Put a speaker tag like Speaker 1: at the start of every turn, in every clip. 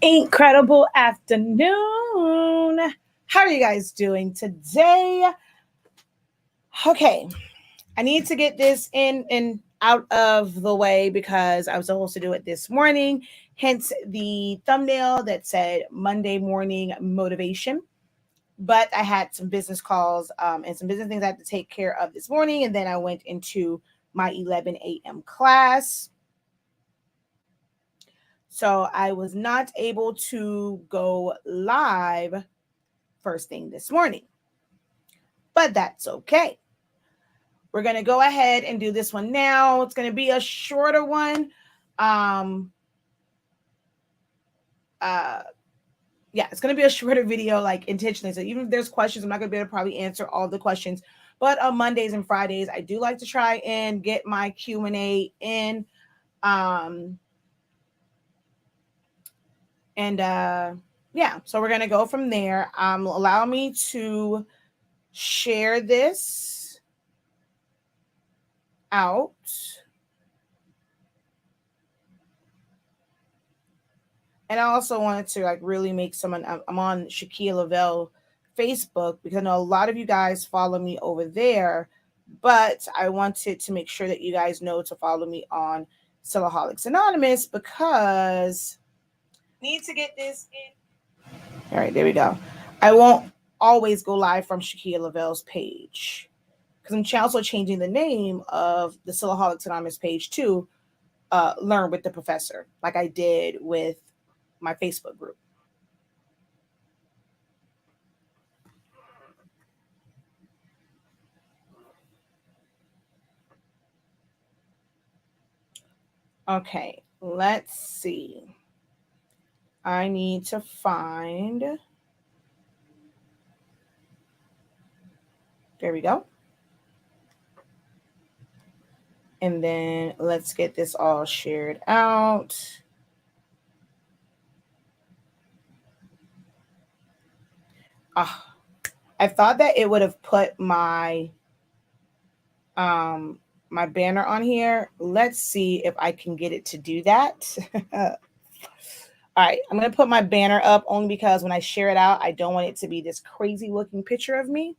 Speaker 1: Incredible afternoon. How are you guys doing today? Okay, I need to get this in and out of the way because I was supposed to do it this morning, hence the thumbnail that said Monday morning motivation. But I had some business calls and some business things I had to take care of this morning, and then I went into my 11 a.m. class. So I was not able to go live first thing this morning, but that's okay. We're going to go ahead and do this one now. It's going to be a shorter one. Um, uh, yeah, it's going to be a shorter video, like intentionally. So even if there's questions, I'm not going to be able to probably answer all the questions. But on Mondays and Fridays, I do like to try and get my Q&A in. Um, and yeah, so we're going to go from there. Allow me to share this out. And I also wanted to like really make someone. I'm on Shakia Lavelle Facebook because I know a lot of you guys follow me over there, but I wanted to make sure that you guys know to follow me on Sillaholics Anonymous because I need to get this in. All right, there we go. I won't always go live from Shakia Lavelle's page because I'm also changing the name of the Sillaholics Anonymous page to Learn with the Professor, like I did with my Facebook group. Okay, let's see. I need to find. There we go. And then let's get this all shared out. I thought that it would have put um my banner on here. Let's see if I can get it to do that. All right, I'm going to put my banner up only because when I share it out, I don't want it to be this crazy looking picture of me.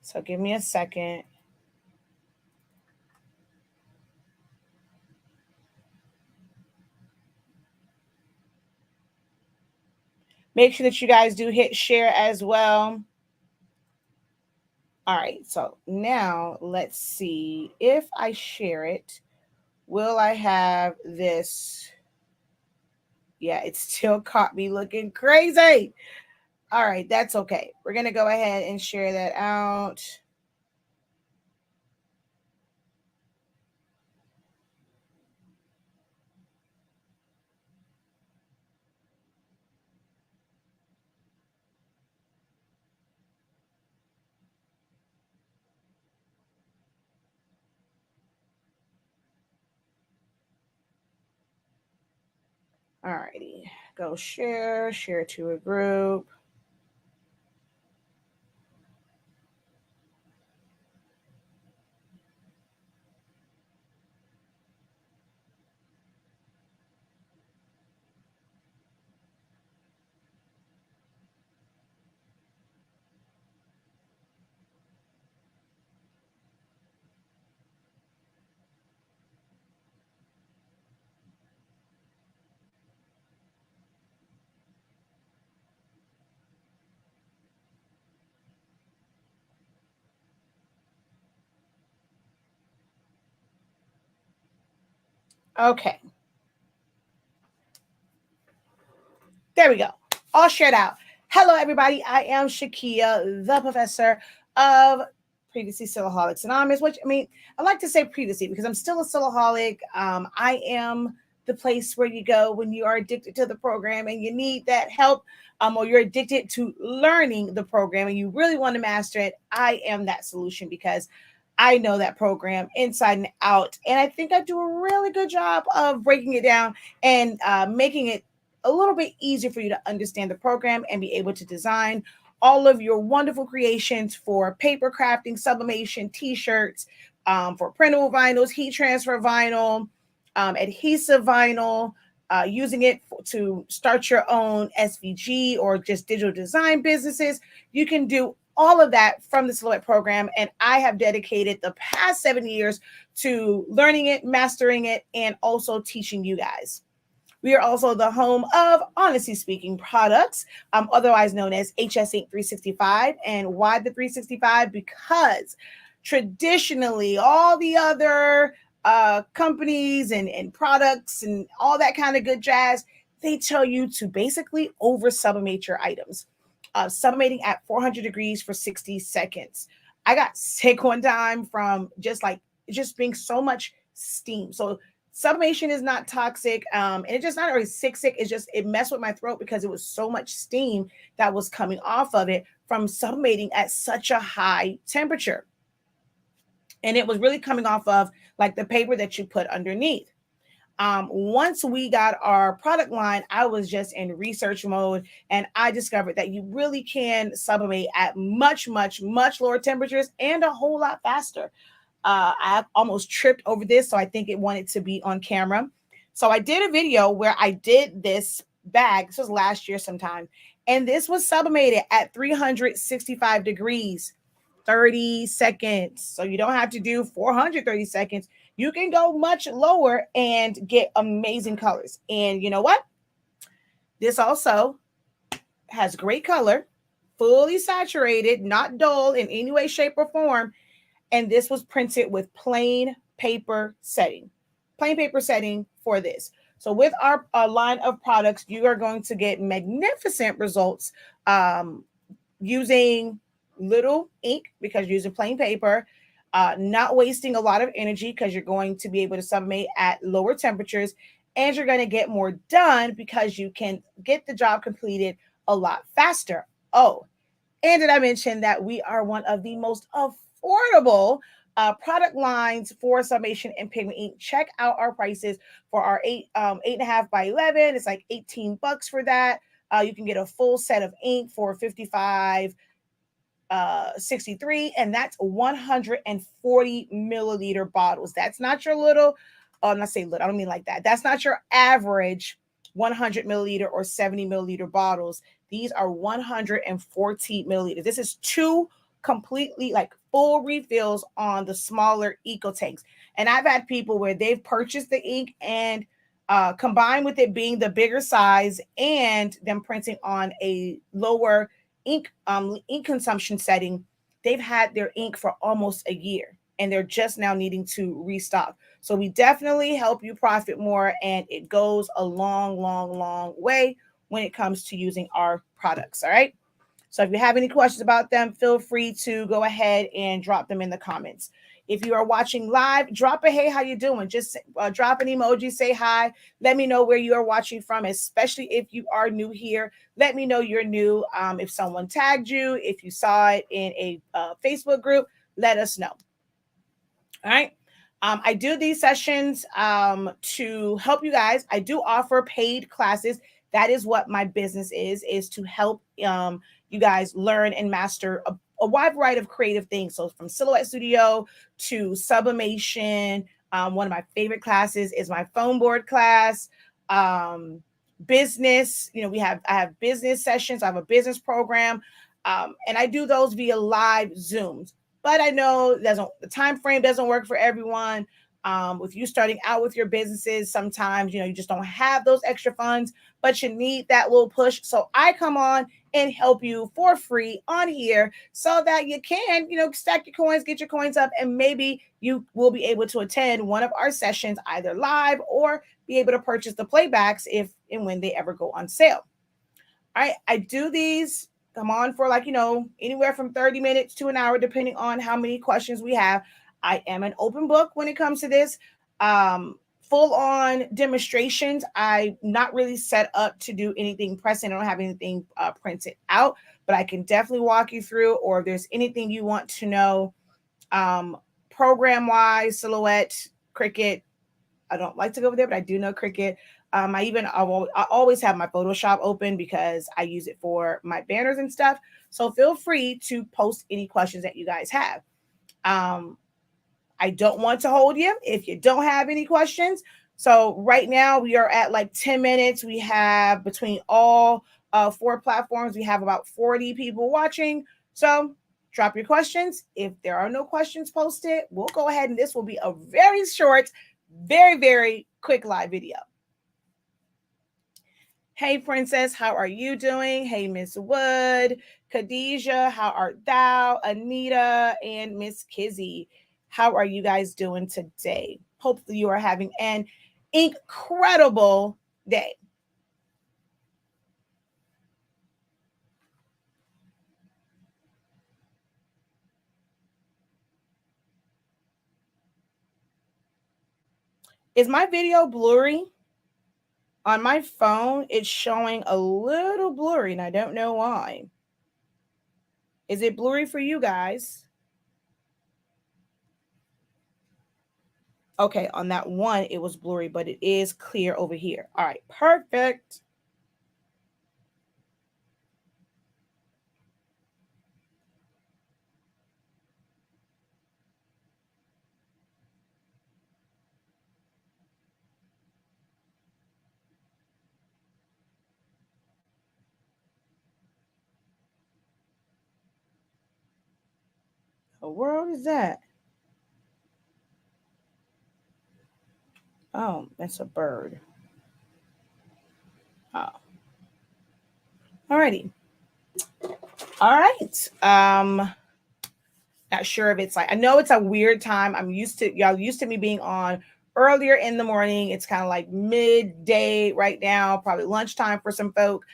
Speaker 1: So give me a second. Make sure that you guys do hit share as well. All right, so now let's see if I share it. Will I have this? Yeah, it still caught me looking crazy. All right, that's okay. We're going to go ahead and share that out. All righty, go share to a group. Okay. There we go. All shared out. Hello, everybody. I am Shakia, the professor of previously Sillaholics Anonymous, which I mean, I like to say previously because I'm still a Sillaholic. I am the place where you go when you are addicted to the program and you need that help, or you're addicted to learning the program and you really want to master it. I am that solution because I know that program inside and out. And I think I do a really good job of breaking it down and making it a little bit easier for you to understand the program and be able to design all of your wonderful creations for paper crafting, sublimation, t-shirts, for printable vinyls, heat transfer vinyl, adhesive vinyl, using it to start your own SVG or just digital design businesses. You can do all of that from the Silhouette program. And I have dedicated the past 7 years to learning it, mastering it, and also teaching you guys. We are also the home of Honestly Speaking Products, otherwise known as HS Inc. 365. And why the 365? Because traditionally, all the other companies and products and all that kind of good jazz, they tell you to basically over sublimate your items. Sublimating at 400 degrees for 60 seconds. I got sick one time from just being so much steam. So sublimation is not toxic, and it's just not really sick. It's just it messed with my throat because it was so much steam that was coming off of it from sublimating at such a high temperature. And it was really coming off of like the paper that you put underneath. Once we got our product line, I was just in research mode, and I discovered that you really can sublimate at much, much, much lower temperatures and a whole lot faster. I almost tripped over this, so I think it wanted to be on camera. So I did a video where I did this bag. This was last year sometime, and this was sublimated at 365 degrees. 30 seconds. So you don't have to do 430 seconds. You can go much lower and get amazing colors. And you know what? This also has great color, fully saturated, not dull in any way, shape, or form. And this was printed with plain paper setting. Plain paper setting for this. So with our line of products, you are going to get magnificent results using little ink because you're using plain paper, not wasting a lot of energy because you're going to be able to sublimate at lower temperatures, and you're going to get more done because you can get the job completed a lot faster. Oh, and did I mention that we are one of the most affordable product lines for sublimation and pigment ink? Check out our prices for our 8.5 by 11. It's like $18 for that. You can get a full set of ink for $55. 63, and that's 140 milliliter bottles. That's not your little, I'm not saying little, I don't mean like that. That's not your average 100 milliliter or 70 milliliter bottles. These are 140 milliliters. This is two completely like full refills on the smaller eco tanks. And I've had people where they've purchased the ink and combined with it being the bigger size and them printing on a lower ink consumption setting, they've had their ink for almost a year and they're just now needing to restock. So we definitely help you profit more, and it goes a long, long, long way when it comes to using our products. All right. So if you have any questions about them, feel free to go ahead and drop them in the comments. If you are watching live, drop a hey, how you doing? Just drop an emoji, say hi. Let me know where you are watching from, especially if you are new here. Let me know you're new. If someone tagged you, if you saw it in a Facebook group, let us know. All right. I do these sessions to help you guys. I do offer paid classes. That is what my business is to help you guys learn and master a wide variety of creative things. So from Silhouette Studio to sublimation. One of my favorite classes is my foam board class. Business, I have business sessions. I have a business program. And I do those via live Zooms. But I know the time frame doesn't work for everyone. With you starting out with your businesses, sometimes, you just don't have those extra funds, but you need that little push. So I come on and help you for free on here so that you can, stack your coins, get your coins up, and maybe you will be able to attend one of our sessions either live or be able to purchase the playbacks if and when they ever go on sale. All right. I do these come on for anywhere from 30 minutes to an hour, depending on how many questions we have. I am an open book when it comes to this. Full on demonstrations. I'm not really set up to do anything pressing. I don't have anything printed out, but I can definitely walk you through, or if there's anything you want to know, program wise, Silhouette, Cricut. I don't like to go over there, but I do know Cricut. I always have my Photoshop open because I use it for my banners and stuff. So feel free to post any questions that you guys have. I don't want to hold you if you don't have any questions. So right now we are at like 10 minutes. We have between all 4 platforms, we have about 40 people watching. So drop your questions. If there are no questions posted, we'll go ahead and this will be a very short, very, very quick live video. Hey, Princess, how are you doing? Hey, Miss Wood, Khadijah, how art thou? Anita and Miss Kizzy, how are you guys doing today? Hopefully you are having an incredible day. Is my video blurry? On my phone, it's showing a little blurry, and I don't know why. Is it blurry for you guys? Okay, on that one, it was blurry, but it is clear over here. All right, perfect. What world is that? Oh, that's a bird. Oh. Alrighty. All right. Not sure if it's like, I know it's a weird time. Y'all used to me being on earlier in the morning. It's kind of like midday right now, probably lunchtime for some folk.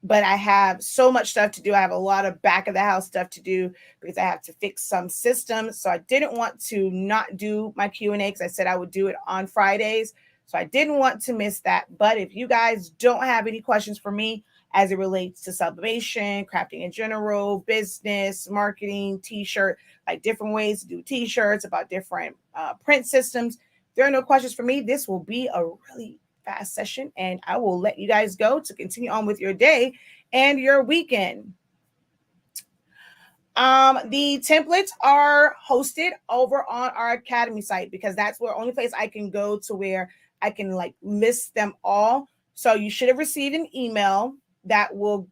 Speaker 1: But I have so much stuff to do. I have a lot of back of the house stuff to do because I have to fix some systems. So I didn't want to not do my Q&A because I said I would do it on Fridays. So I didn't want to miss that. But if you guys don't have any questions for me as it relates to sublimation, crafting in general, business, marketing, t-shirt, like different ways to do t-shirts, about different print systems, if there are no questions for me, this will be a really fast session, and I will let you guys go to continue on with your day and your weekend. The templates are hosted over on our Academy site because that's the only place I can go to where I can like list them all. So you should have received an email that will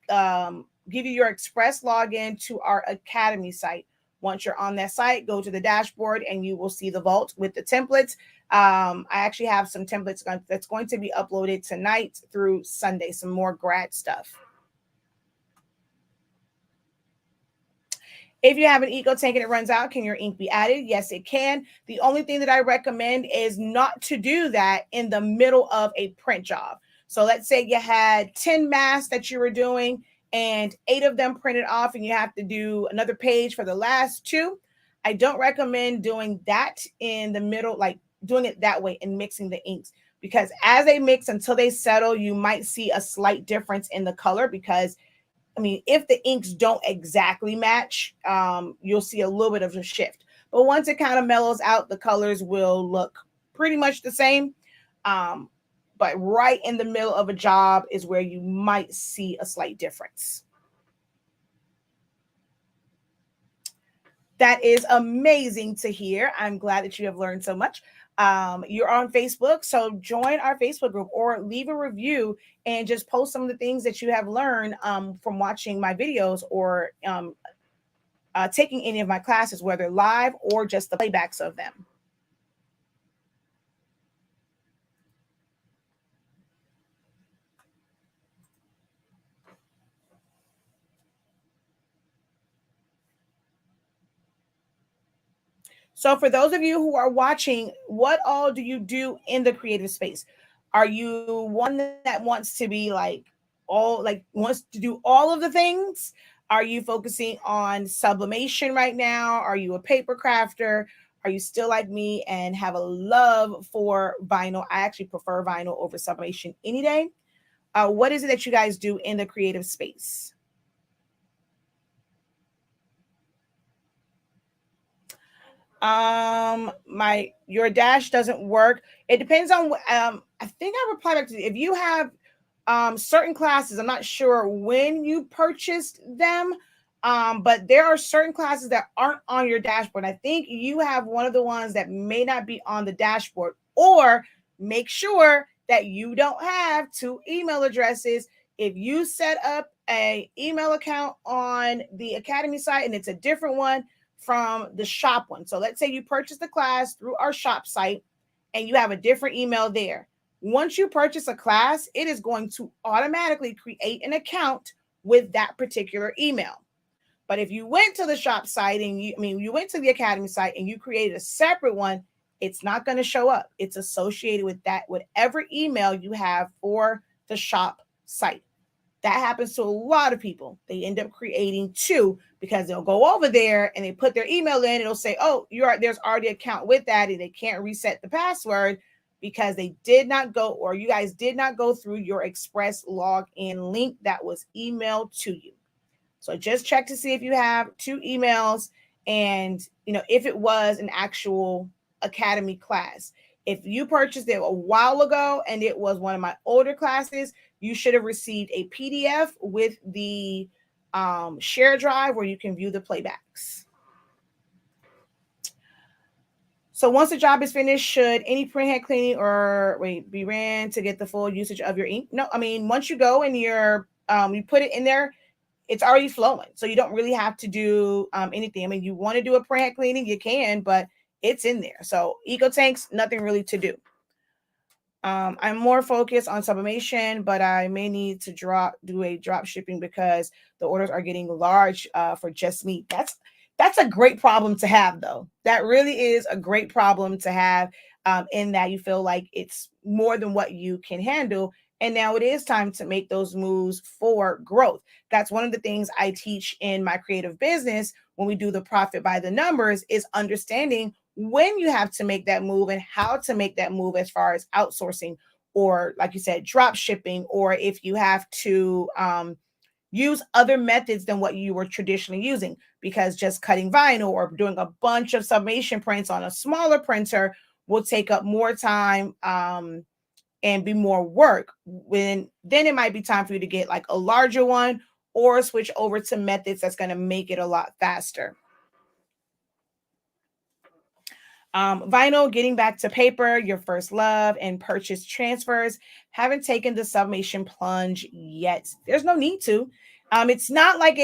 Speaker 1: give you your express login to our Academy site. Once you're on that site, go to the dashboard and you will see the vault with the templates. I actually have some templates that's going to be uploaded tonight through Sunday, some more grad stuff. If you have an eco tank and it runs out, can your ink be added? Yes, it can. The only thing that I recommend is not to do that in the middle of a print job. So let's say you had 10 masks that you were doing and 8 of them printed off and you have to do another page for the last 2. I don't recommend doing that in the middle, like doing it that way and mixing the inks, because as they mix until they settle, you might see a slight difference in the color because I mean, if the inks don't exactly match, you'll see a little bit of a shift. But once it kind of mellows out, the colors will look pretty much the same. But right in the middle of a job is where you might see a slight difference. That is amazing to hear. I'm glad that you have learned so much. You're on Facebook, so join our Facebook group or leave a review and just post some of the things that you have learned from watching my videos or taking any of my classes, whether live or just the playbacks of them. So for those of you who are watching, what all do you do in the creative space? Are you one that wants to be like wants to do all of the things? Are you focusing on sublimation right now? Are you a paper crafter? Are you still like me and have a love for vinyl? I actually prefer vinyl over sublimation any day. What is it that you guys do in the creative space? Your dash doesn't work. It depends on I think I reply back to you. If you have certain classes, I'm not sure when you purchased them. But there are certain classes that aren't on your dashboard. I think you have one of the ones that may not be on the dashboard, or make sure that you don't have two email addresses. If you set up a email account on the Academy site and it's a different one from the shop one. So let's say you purchased the class through our shop site and you have a different email there. Once you purchase a class, it is going to automatically create an account with that particular email. But if you went to the shop site and you went to the Academy site and you created a separate one, it's not going to show up. It's associated with that, whatever email you have for the shop site. That happens to a lot of people. They end up creating two because they'll go over there and they put their email in. It'll say, oh, there's already an account with that, and they can't reset the password because they did not go, or you guys did not go through your express login link that was emailed to you. So just check to see if you have two emails and, if it was an actual Academy class. If you purchased it a while ago and it was one of my older classes, you should have received a PDF with the share drive where you can view the playbacks. So once the job is finished, should any printhead cleaning be ran to get the full usage of your ink? No, once you go and you put it in there, it's already flowing. So you don't really have to do anything. You want to do a printhead cleaning, you can, but it's in there. So eco tanks, nothing really to do. I'm more focused on sublimation, but I may need to do a drop shipping because the orders are getting large for just me. That's a great problem to have, though. That really is a great problem to have, in that you feel like it's more than what you can handle. And now it is time to make those moves for growth. That's one of the things I teach in my creative business when we do the profit by the numbers, is understanding when you have to make that move and how to make that move, as far as outsourcing, or like you said, drop shipping, or if you have to use other methods than what you were traditionally using, because just cutting vinyl or doing a bunch of sublimation prints on a smaller printer will take up more time and be more work. Then it might be time for you to get like a larger one or switch over to methods that's going to make it a lot faster. Vinyl, getting back to paper, your first love, and purchase transfers. Haven't taken the sublimation plunge yet. There's no need to. It's not like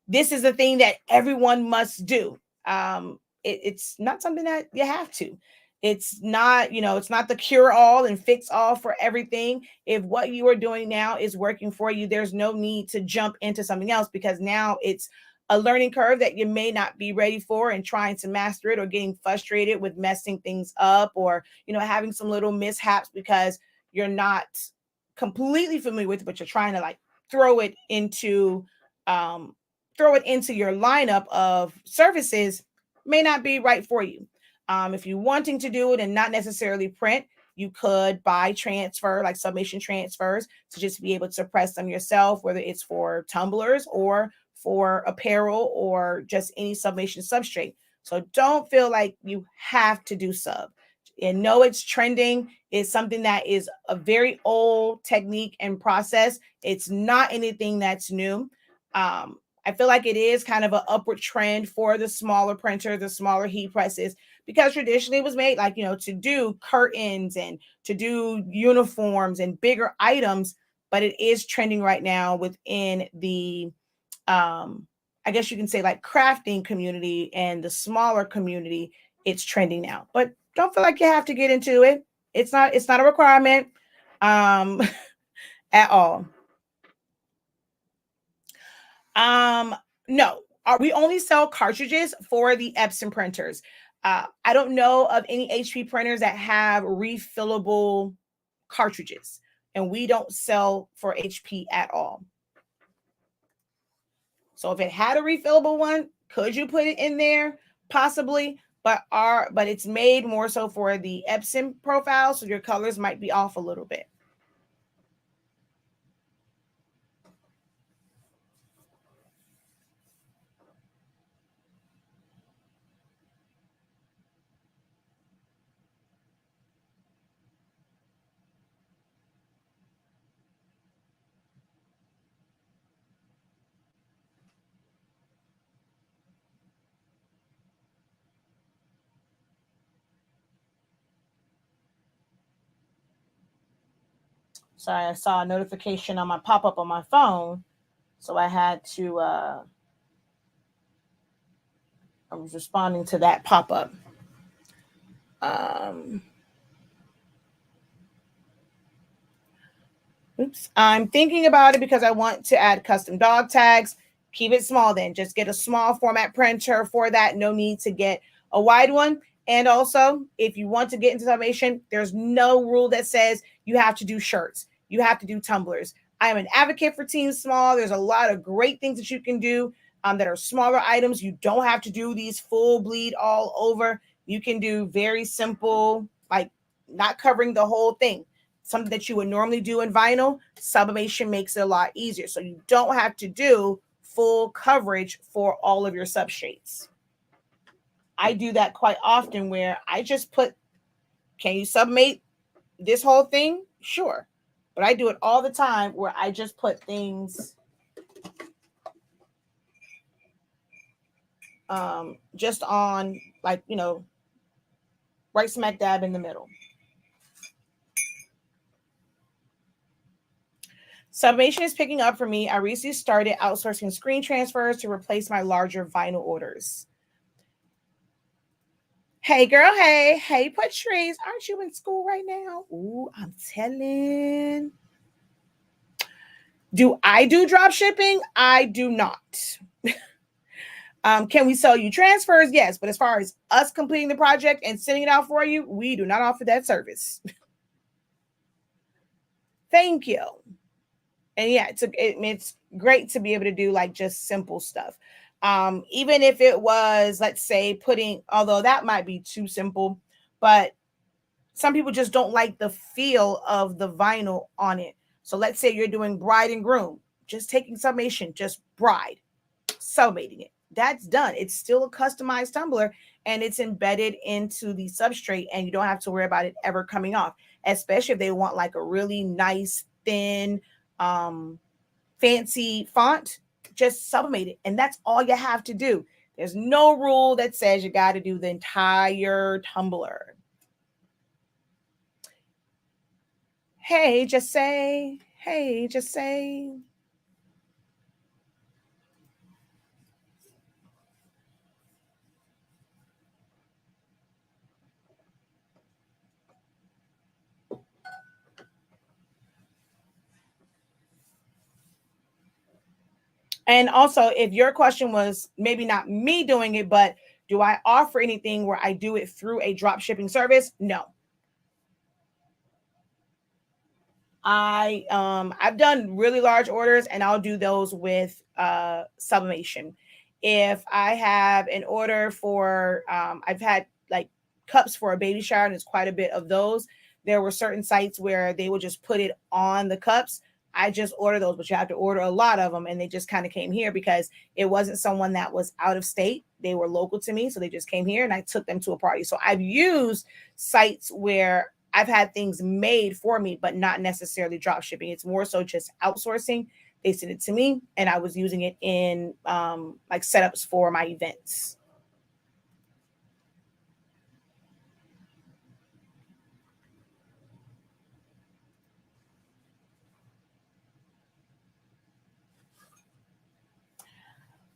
Speaker 1: this is a thing that everyone must do. It's not something that you have to. It's not, it's not the cure all and fix all for everything. If what you are doing now is working for you, there's no need to jump into something else, because now it's a learning curve that you may not be ready for, and trying to master it, or getting frustrated with messing things up, or, having some little mishaps because you're not completely familiar with it, but you're trying to like throw it into your lineup of services, may not be right for you. If you're wanting to do it and not necessarily print, you could buy transfer, like sublimation transfers, to just be able to press them yourself, whether it's for tumblers or for apparel or just any sublimation substrate. So don't feel like you have to do sub. And know it's trending. It's something that is a very old technique and process. It's not anything that's new. I feel like it is kind of an upward trend for the smaller printers, the smaller heat presses, because traditionally it was made like, to do curtains and to do uniforms and bigger items, but it is trending right now within the, I guess you can say, like, crafting community and the smaller community. It's trending now, but don't feel like you have to get into it. It's not a requirement at all. No, we only sell cartridges for the Epson printers. I don't know of any HP printers that have refillable cartridges, and we don't sell for HP at all. So if it had a refillable one, could you put it in there? Possibly, but it's made more so for the Epson profile, so your colors might be off a little bit. Sorry, I saw a notification on my pop-up on my phone, so I had to, I was responding to that pop-up. Um, Oops. I'm thinking about it because I want to add custom dog tags. Keep it small then. Just get a small format printer for that. No need to get a wide one. And also, if you want to get into sublimation, there's no rule that says you have to do shirts. You have to do tumblers. I am an advocate for Team Small. There's a lot of great things that you can do that are smaller items. You don't have to do these full bleed all over. You can do very simple, like not covering the whole thing. Something that you would normally do in vinyl, sublimation makes it a lot easier. So you don't have to do full coverage for all of your substrates. I do that quite often where I just put, can you submate this whole thing? Sure. But I do it all the time where I just put things just on, like, right smack dab in the middle. Sublimation is picking up for me. I recently started outsourcing screen transfers to replace my larger vinyl orders. Hey, girl. Hey, Patrice. Aren't you in school right now? Ooh, I'm telling. Do I do drop shipping? I do not. Can we sell you transfers? Yes. But as far as us completing the project and sending it out for you, we do not offer that service. Thank you. And yeah, it's great to be able to do like just simple stuff. Even if it was, let's say, putting, although that might be too simple, but some people just don't like the feel of the vinyl on it. So let's say you're doing bride and groom, just taking sublimation, just bride, sublimating it. That's done. It's still a customized tumbler and it's embedded into the substrate and you don't have to worry about it ever coming off, especially if they want like a really nice, thin, fancy font. Just sublimate it. And that's all you have to do. There's no rule that says you got to do the entire tumbler. Hey, just say. Hey, just say. And also, if your question was maybe not me doing it, but do I offer anything where I do it through a drop shipping service? No. I've done really large orders and I'll do those with sublimation. If I have an order for I've had like cups for a baby shower and it's quite a bit of those. There were certain sites where they would just put it on the cups. I just order those, but you have to order a lot of them. And they just kind of came here because it wasn't someone that was out of state. They were local to me. So they just came here and I took them to a party. So I've used sites where I've had things made for me, but not necessarily drop shipping. It's more so just outsourcing. They sent it to me and I was using it in like setups for my events.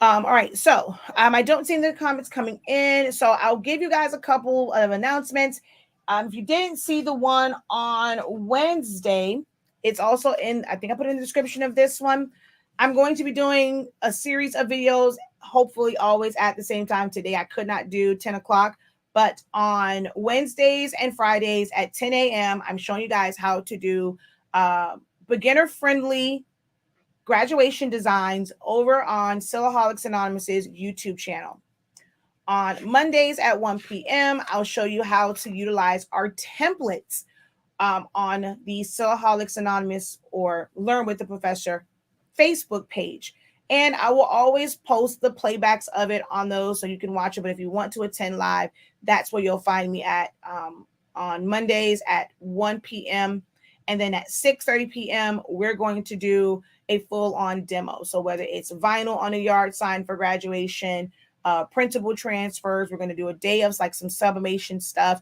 Speaker 1: All right, so I don't see the comments coming in, so I'll give you guys a couple of announcements. If you didn't see the one on Wednesday, it's also in, I think I put it in the description of this one. I'm going to be doing a series of videos, hopefully always at the same time. Today I could not do 10 o'clock, but on Wednesdays and Fridays at 10 a.m., I'm showing you guys how to do beginner-friendly graduation designs over on Silaholics Anonymous's YouTube channel. On Mondays at 1 p.m., I'll show you how to utilize our templates on the Silaholics Anonymous or Learn with the Professor Facebook page. And I will always post the playbacks of it on those so you can watch it. But if you want to attend live, that's where you'll find me at on Mondays at 1 p.m. And then at 6:30 p.m., we're going to do a full-on demo. So whether it's vinyl on a yard sign for graduation, printable transfers, we're going to do a day of like some sublimation stuff.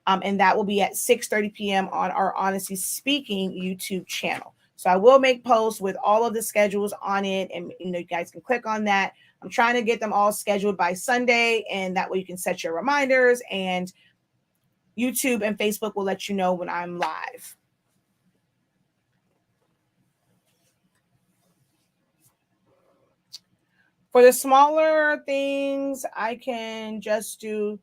Speaker 1: And that will be at 6:30 p.m. on our Honestly Speaking YouTube channel. So I will make posts with all of the schedules on it, and you guys can click on that. I'm trying to get them all scheduled by Sunday, and that way you can set your reminders, and YouTube and Facebook will let you know when I'm live. For the smaller things, I can just do,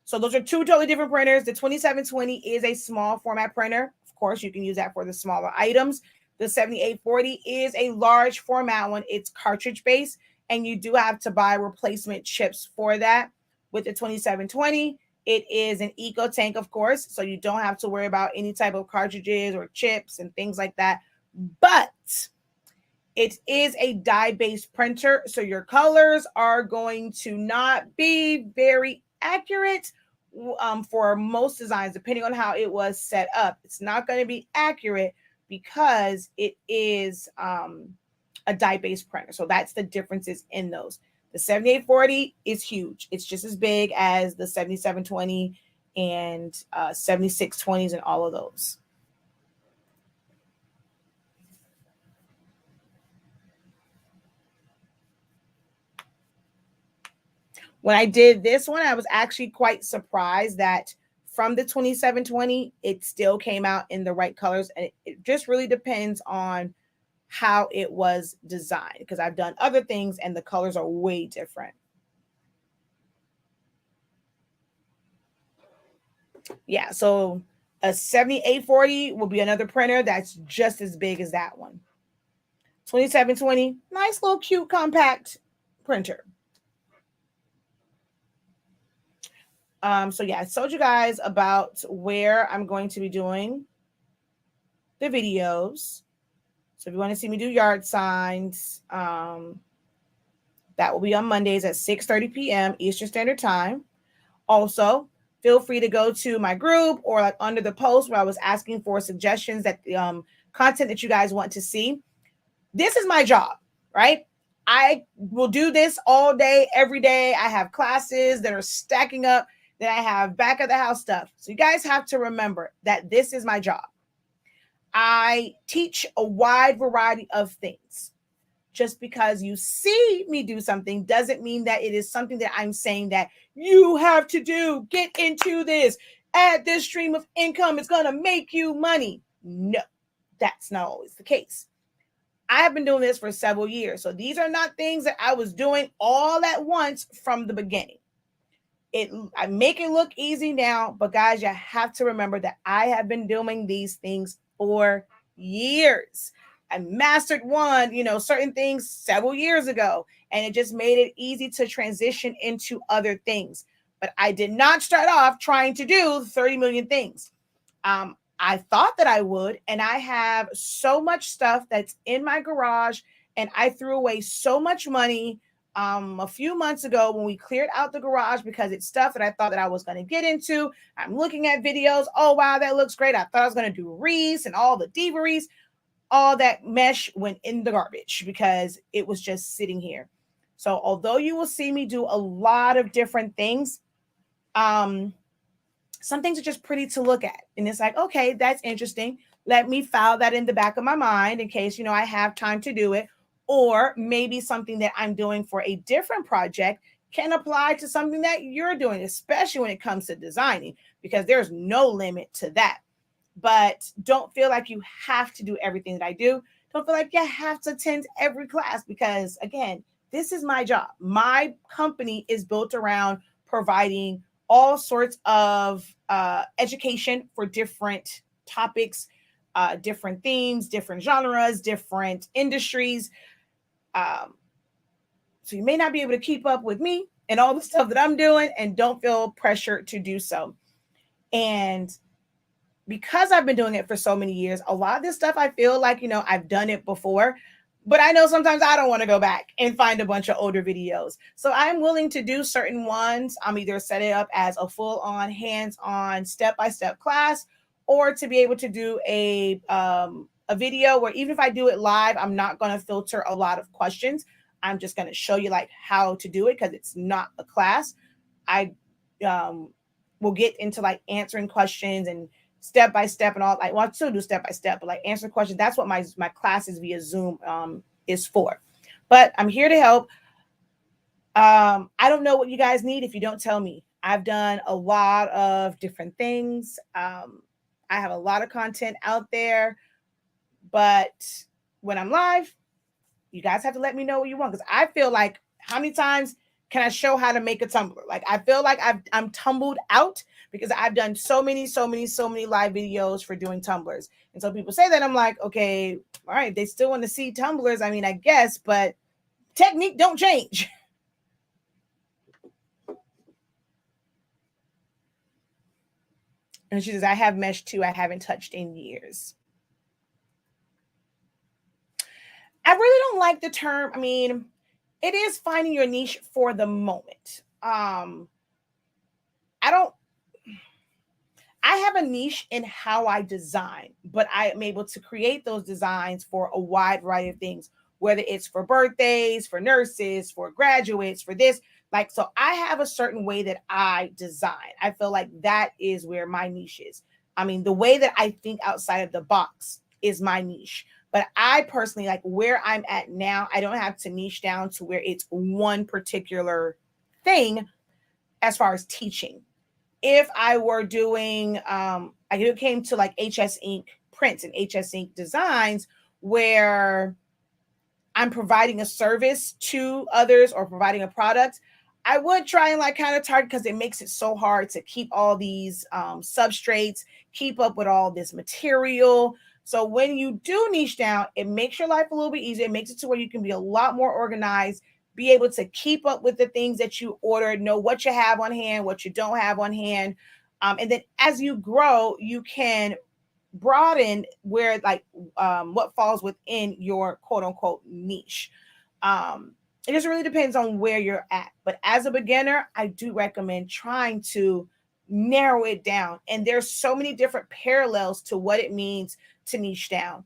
Speaker 1: so those are two totally different printers. The 2720 is a small format printer. Of course, you can use that for the smaller items. The 7840 is a large format one. It's cartridge based, and you do have to buy replacement chips for that. With the 2720, it is an eco tank, of course, so you don't have to worry about any type of cartridges or chips and things like that. But it is a dye-based printer, so your colors are going to not be very accurate for most designs, depending on how it was set up. It's not going to be accurate because it is a dye-based printer. So that's the differences in those. The 7840 is huge. It's just as big as the 7720 and 7620s and all of those. When I did this one, I was actually quite surprised that from the 2720, it still came out in the right colors. And it just really depends on how it was designed, because I've done other things and the colors are way different. Yeah, so a 7840 will be another printer that's just as big as that one. 2720, nice little cute compact printer. So yeah, I told you guys about where I'm going to be doing the videos. So if you want to see me do yard signs, that will be on Mondays at 6:30 p.m. Eastern Standard Time. Also, feel free to go to my group or like under the post where I was asking for suggestions that content that you guys want to see. This is my job, right? I will do this all day, every day. I have classes that are stacking up, that I have back of the house stuff. So you guys have to remember that this is my job. I teach a wide variety of things. Just because you see me do something doesn't mean that it is something that I'm saying that you have to do. Get into this. Add this stream of income. It's going to make you money. No, that's not always the case. I have been doing this for several years. So these are not things that I was doing all at once from the beginning. I make it look easy now, but guys, you have to remember that I have been doing these things for years. I mastered certain things several years ago, and it just made it easy to transition into other things. But I did not start off trying to do 30 million things. I thought that I would, and I have so much stuff that's in my garage, and I threw away so much money a few months ago when we cleared out the garage because it's stuff that I thought that I was going to get into. I'm looking at videos. Oh, wow, that looks great. I thought I was going to do wreaths and all the thieveries. All that mesh went in the garbage because it was just sitting here. So although you will see me do a lot of different things, some things are just pretty to look at. And it's like, okay, that's interesting. Let me file that in the back of my mind in case, I have time to do it. Or maybe something that I'm doing for a different project can apply to something that you're doing, especially when it comes to designing, because there's no limit to that. But don't feel like you have to do everything that I do. Don't feel like you have to attend every class because, again, this is my job. My company is built around providing all sorts of education for different topics, different themes, different genres, different industries. So you may not be able to keep up with me and all the stuff that I'm doing, and don't feel pressure to do so. And because I've been doing it for so many years, a lot of this stuff I feel like, I've done it before, but I know sometimes I don't want to go back and find a bunch of older videos. So I'm willing to do certain ones. I'm either set it up as a full-on, hands-on, step-by-step class, or to be able to do a video where even if I do it live, I'm not going to filter a lot of questions. I'm just going to show you like how to do it because it's not a class. I we'll get into like answering questions and step by step and all. Like, well, I still do step by step, but like answer questions. That's what my classes via Zoom is for. But I'm here to help. I don't know what you guys need if you don't tell me. I've done a lot of different things. I have a lot of content out there, but when I'm live, you guys have to let me know what you want, because I feel like, how many times can I show how to make a tumbler? Like, I feel like I'm tumbled out because I've done so many live videos for doing tumblers. And so people say that, I'm like, okay, all right, they still want to see tumblers. I mean, I guess, but technique don't change. And she says, I have mesh too. I haven't touched in years. I really don't like the term. I mean, it is finding your niche for the moment. I don't I have a niche in how I design, but I am able to create those designs for a wide variety of things, whether it's for birthdays, for nurses, for graduates, for this. Like, so I have a certain way that I design. I feel like that is where my niche is. I mean, the way that I think outside of the box is my niche. But I personally, like where I'm at now, I don't have to niche down to where it's one particular thing as far as teaching. If I were doing, I came to like HS Ink prints and HS Ink designs where I'm providing a service to others or providing a product, I would try and like kind of target, because it makes it so hard to keep all these substrates, keep up with all this material. So when you do niche down, it makes your life a little bit easier. It makes it to where you can be a lot more organized, be able to keep up with the things that you ordered, know what you have on hand, what you don't have on hand. And then as you grow, you can broaden where like what falls within your quote unquote niche. It just really depends on where you're at. But as a beginner, I do recommend trying to narrow it down. And there's so many different parallels to what it means to niche down.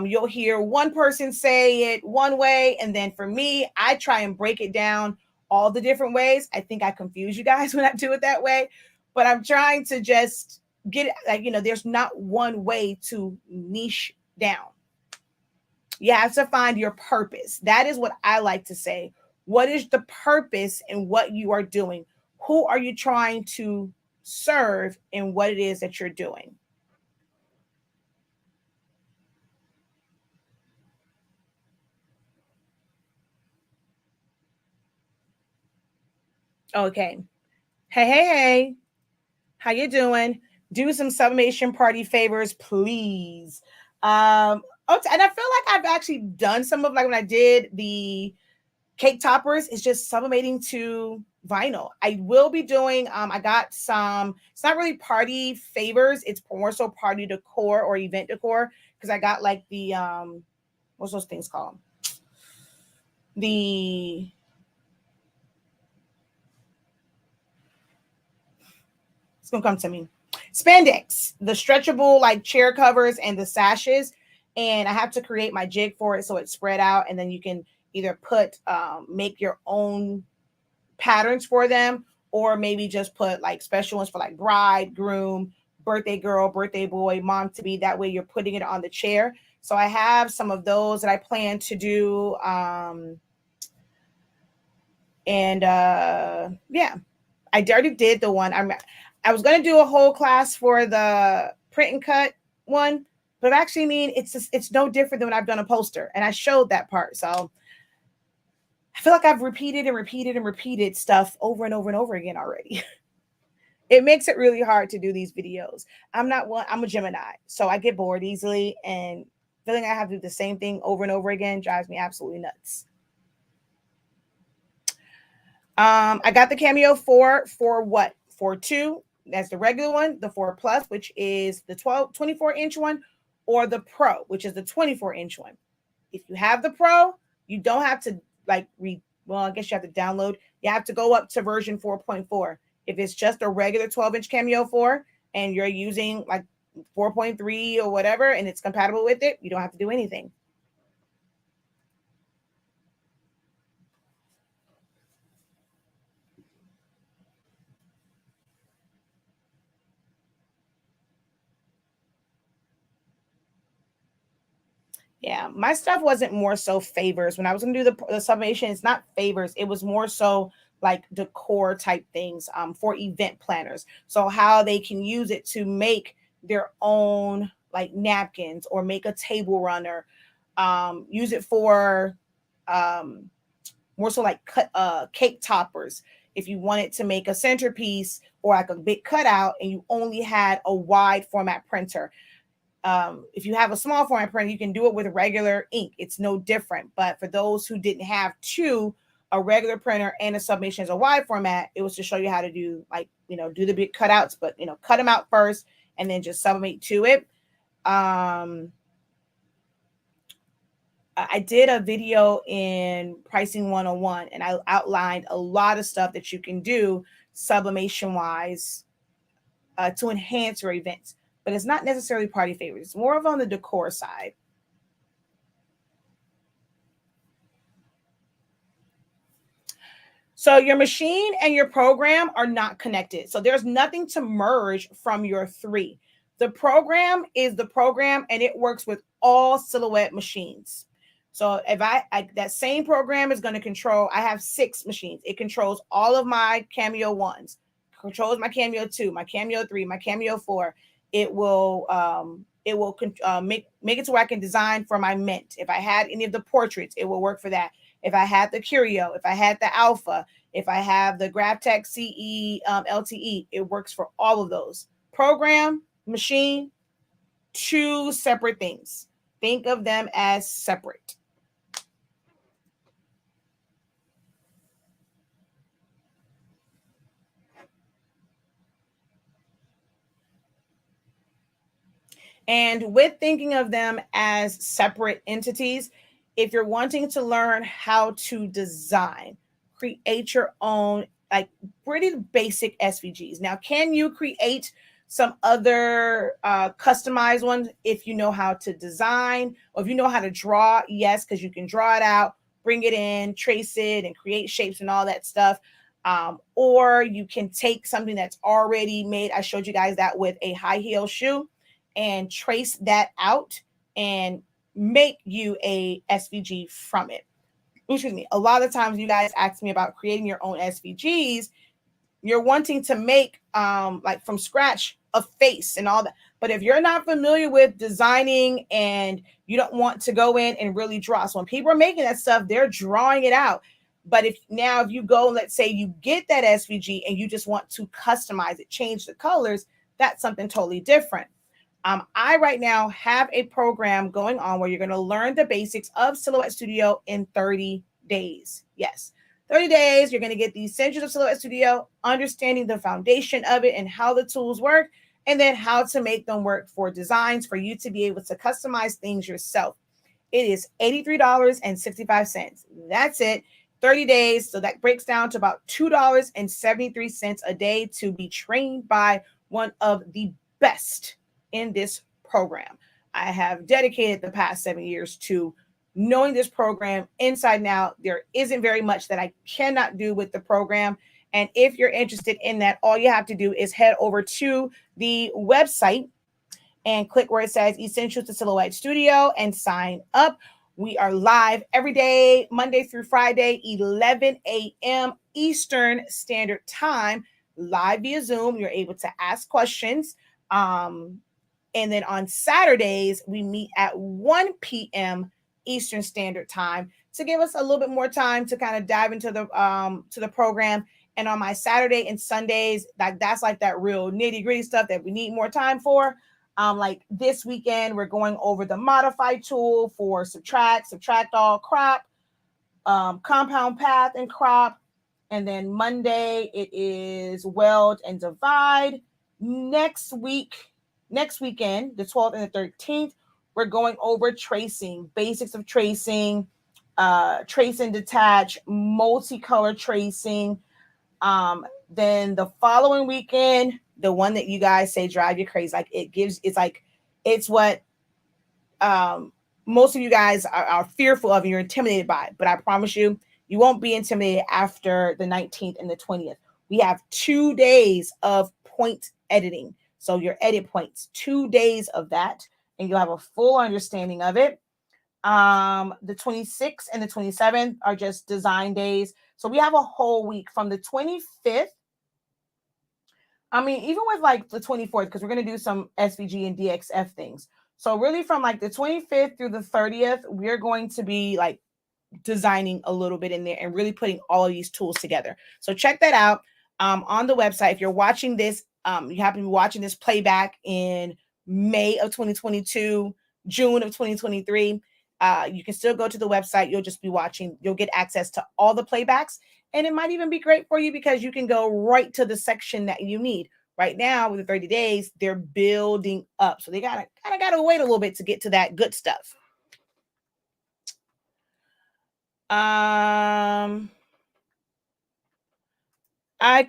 Speaker 1: You'll hear one person say it one way, and then for me, I try and break it down all the different ways. I think I confuse you guys when I do it that way, but I'm trying to just get it, like, there's not one way to niche down. You have to find your purpose. That is what I like to say. What is the purpose in what you are doing? Who are you trying to serve in what it is that you're doing? Okay. Hey. How you doing? Do some sublimation party favors, please. Okay, and I feel like I've actually done some of, like when I did the cake toppers, it's just sublimating to vinyl. I will be doing, I got some, it's not really party favors, it's more so party decor or event decor, because I got like the, what's those things called? The, it's gonna come to me. Spandex, the stretchable like chair covers and the sashes. And I have to create my jig for it so it's spread out. And then you can either put, make your own patterns for them, or maybe just put like special ones for like bride, groom, birthday girl, birthday boy, mom to be. That way you're putting it on the chair. So I have some of those that I plan to do. Yeah, I already did the one. I was gonna do a whole class for the print and cut one, but actually, I mean, it's no different than when I've done a poster, and I showed that part. So I feel like I've repeated stuff over and over and over again already. It makes it really hard to do these videos. I'm a Gemini, so I get bored easily, and feeling I have to do the same thing over and over again drives me absolutely nuts. I got the Cameo 4 for what? For 2. That's the regular one, the 4 Plus, which is the 24-inch one, or the Pro, which is the 24-inch one. If you have the Pro, you don't have to like well, I guess you have to download. You have to go up to version 4.4. If it's just a regular 12-inch Cameo 4 and you're using like 4.3 or whatever and it's compatible with it, you don't have to do anything. Yeah, my stuff wasn't more so favors. When I was gonna do the sublimation, it's not favors. It was more so like decor type things for event planners. So how they can use it to make their own like napkins or make a table runner. Use it for um, more so like cake toppers. If you wanted to make a centerpiece or like a big cutout and you only had a wide format printer, if you have a small format printer, you can do it with regular ink. It's no different. But for those who didn't have two, a regular printer and a sublimation as a wide format, it was to show you how to do like, do the big cutouts, but, cut them out first and then just sublimate to it. I did a video in Pricing 101 and I outlined a lot of stuff that you can do sublimation wise to enhance your events, but it's not necessarily party favors. It's more of on the decor side. So your machine and your program are not connected. So there's nothing to merge from your three. The program is the program and it works with all Silhouette machines. So if that same program is going to control, I have 6 machines. It controls all of my Cameo 1s, controls my Cameo 2, my Cameo 3, my Cameo 4. It will make it so I can design for my Mint. If I had any of the portraits, it will work for that. If I had the Curio, if I had the Alpha, if I have the GravTech CE LTE, it works for all of those. Program, machine, 2 separate things. Think of them as separate. And with thinking of them as separate entities, if you're wanting to learn how to design, create your own, like pretty basic SVGs. Now, can you create some other customized ones if you know how to design or if you know how to draw? Yes, because you can draw it out, bring it in, trace it, and create shapes and all that stuff. Or you can take something that's already made. I showed you guys that with a high heel shoe and trace that out and make you a SVG from it. Excuse me. A lot of times you guys ask me about creating your own SVGs. You're wanting to make like from scratch a face and all that. But if you're not familiar with designing and you don't want to go in and really draw. So when people are making that stuff, they're drawing it out. But if you go, let's say you get that SVG and you just want to customize it, change the colors, that's something totally different. I right now have a program going on where you're going to learn the basics of Silhouette Studio in 30 days. Yes, 30 days. You're going to get the essentials of Silhouette Studio, understanding the foundation of it and how the tools work, and then how to make them work for designs for you to be able to customize things yourself. It is $83.65. That's it. 30 days. So that breaks down to about $2.73 a day to be trained by one of the best in this program. I have dedicated the past 7 years to knowing this program inside and out. There isn't very much that I cannot do with the program. And if you're interested in that, all you have to do is head over to the website and click where it says Essentials to Silhouette Studio and sign up. We are live every day, Monday through Friday, 11 a.m. Eastern Standard Time, live via Zoom. You're able to ask questions. And then on Saturdays, we meet at 1 p.m. Eastern Standard Time to give us a little bit more time to kind of dive into the program. And on my Saturday and Sundays, that's like that real nitty gritty stuff that we need more time for. Like this weekend, we're going over the modify tool for subtract all, crop, compound path and crop. And then Monday, it is weld and divide. Next weekend, the 12th and the 13th, we're going over tracing, basics of tracing, trace and detach, multicolor tracing. Then the following weekend, the one that you guys say drive you crazy, it's what most of you guys are fearful of and you're intimidated by. But I promise you, you won't be intimidated after the 19th and the 20th. We have 2 days of point editing. So your edit points, 2 days of that, and you'll have a full understanding of it. The 26th and the 27th are just design days. So we have a whole week from the 25th. I mean, even with like the 24th, because we're going to do some SVG and DXF things. So really from like the 25th through the 30th, we're going to be like designing a little bit in there and really putting all of these tools together. So check that out on the website. If you're watching this, you happen to be watching this playback in May of 2022, June of 2023. You can still go to the website. You'll just be watching. You'll get access to all the playbacks. And it might even be great for you because you can go right to the section that you need. Right now, with the 30 days, they're building up. So they gotta wait a little bit to get to that good stuff. I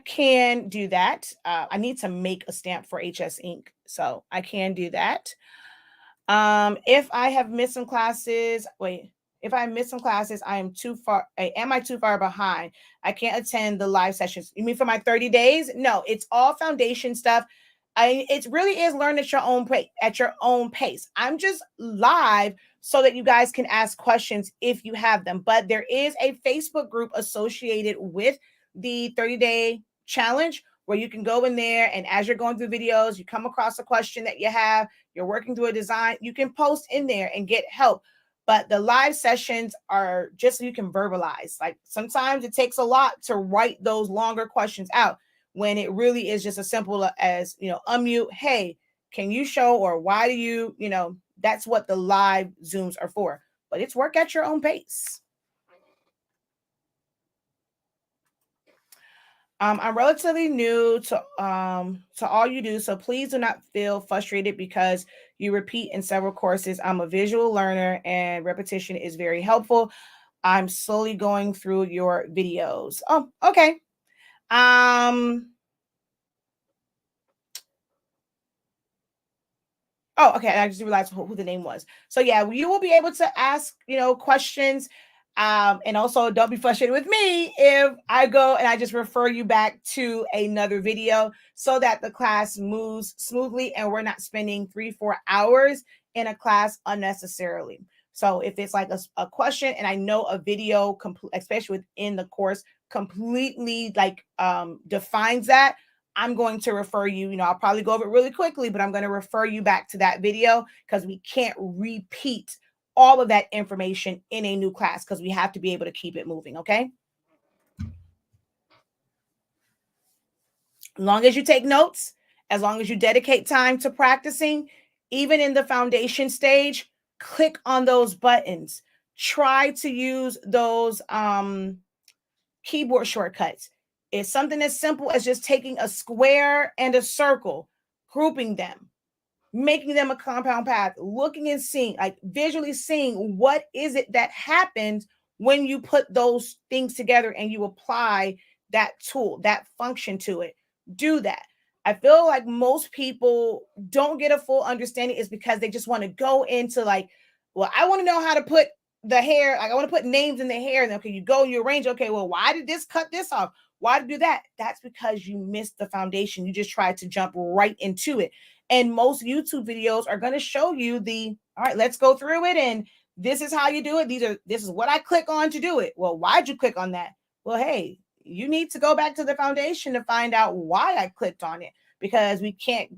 Speaker 1: can do that. I need to make a stamp for HS Ink, so I can do that. If I have missed some classes, if I miss some classes, I am too far. Am I too far behind? I can't attend the live sessions. You mean for my 30 days? No, it's all foundation stuff. It really is learn at your own pace. I'm just live so that you guys can ask questions if you have them. But there is a Facebook group associated with the 30-day challenge where you can go in there, and as you're going through videos, you come across a question that you have, you're working through a design, you can post in there and get help. But the live sessions are just so you can verbalize. Like sometimes it takes a lot to write those longer questions out when it really is just as simple as, unmute, hey, can you show, or why do you, that's what the live Zooms are for. But it's work at your own pace. I'm relatively new to all you do, so please do not feel frustrated because you repeat in several courses. I'm a visual learner and repetition is very helpful. I'm slowly going through your videos. Oh, okay. Oh, okay. I just realized who the name was. So yeah, you will be able to ask, questions. And also don't be frustrated with me if I go and I just refer you back to another video so that the class moves smoothly and we're not spending 3-4 hours in a class unnecessarily. So if it's like a question and I know a video, especially within the course, completely like defines that, I'm going to refer you, I'll probably go over it really quickly, but I'm going to refer you back to that video because we can't repeat all of that information in a new class because we have to be able to keep it moving, okay? As long as you take notes, as long as you dedicate time to practicing, even in the foundation stage, click on those buttons. Try to use those keyboard shortcuts. It's something as simple as just taking a square and a circle, grouping them, making them a compound path, looking and seeing, like visually seeing what is it that happens when you put those things together and you apply that tool, that function to it. Do that. I feel like most people don't get a full understanding is because they just want to go into like, well, I want to know how to put the hair, like I want to put names in the hair. And okay, you go, you arrange, okay, well, why did this cut this off? Why to do that? That's because you missed the foundation. You just tried to jump right into it. And most YouTube videos are going to show you all right, let's go through it. And this is how you do it. This is what I click on to do it. Well, why'd you click on that? Well, hey, you need to go back to the foundation to find out why I clicked on it because we can't,